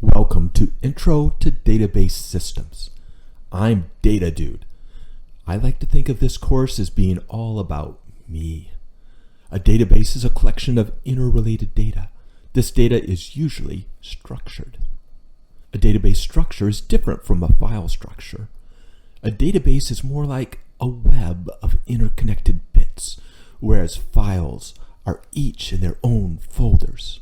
Welcome to Intro to Database Systems. I'm Data Dude. I like to think of this course as being all about me. A database is a collection of interrelated data. This data is usually structured. A database structure is different from a file structure. A database is more like a web of interconnected bits, whereas files are each in their own folders.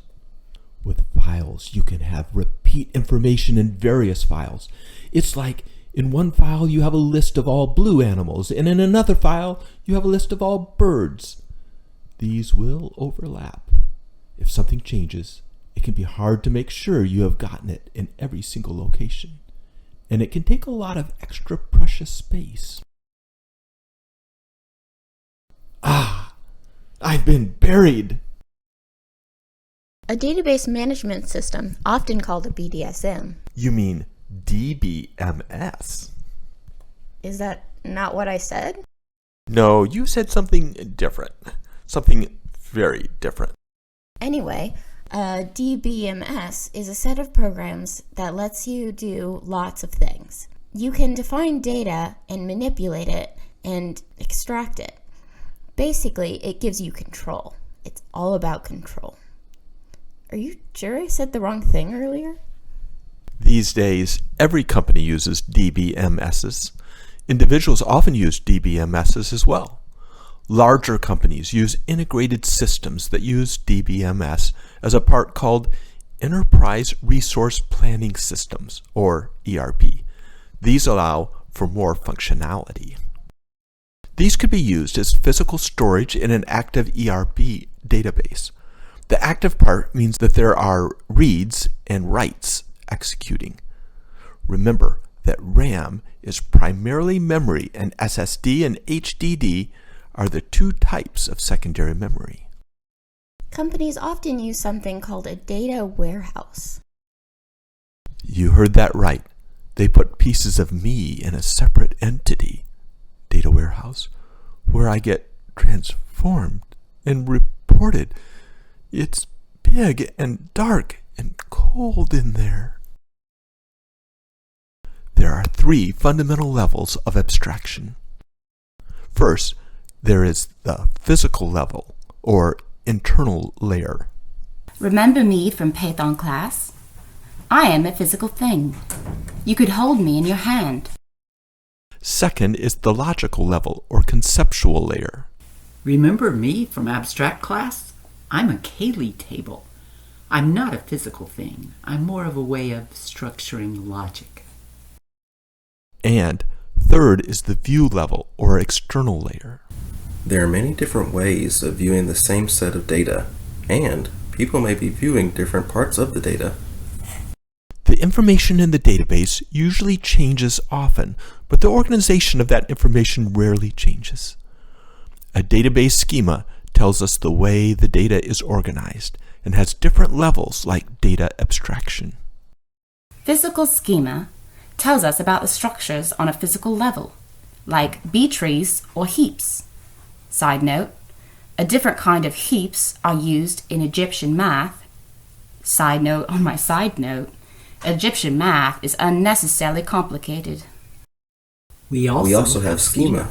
With files, you can have repeat information in various files. It's like in one file you have a list of all blue animals, and in another file you have a list of all birds. These will overlap. If something changes, it can be hard to make sure you have gotten it in every single location, and it can take a lot of extra precious space. I've been buried! A database management system, often called a BDSM. You mean DBMS? Is that not what I said? No, you said something different. Something very different. Anyway, a DBMS is a set of programs that lets you do lots of things. You can define data and manipulate it and extract it. Basically, it gives you control. It's all about control. Are you sure I said the wrong thing earlier? These days, every company uses DBMSs. Individuals often use DBMSs as well. Larger companies use integrated systems that use DBMS as a part called Enterprise Resource Planning Systems, or ERP. These allow for more functionality. These could be used as physical storage in an active ERP database. The active part means that there are reads and writes executing. Remember that RAM is primarily memory, and SSD and HDD are the two types of secondary memory. Companies often use something called a data warehouse. You heard that right. They put pieces of me in a separate entity, data warehouse, where I get transformed and reported. It's big and dark and cold in there. There are three fundamental levels of abstraction. First, there is the physical level, or internal layer. Remember me from Python class? I am a physical thing. You could hold me in your hand. Second is the logical level, or conceptual layer. Remember me from abstract class? I'm a Cayley table. I'm not a physical thing. I'm more of a way of structuring logic. And third is the view level, or external layer. There are many different ways of viewing the same set of data, and people may be viewing different parts of the data. The information in the database usually changes often, but the organization of that information rarely changes. A database schema tells us the way the data is organized and has different levels like data abstraction. Physical schema tells us about the structures on a physical level, like B-trees or heaps. Side note, a different kind of heaps are used in Egyptian math. Side note on my side note, Egyptian math is unnecessarily complicated. We also have schema.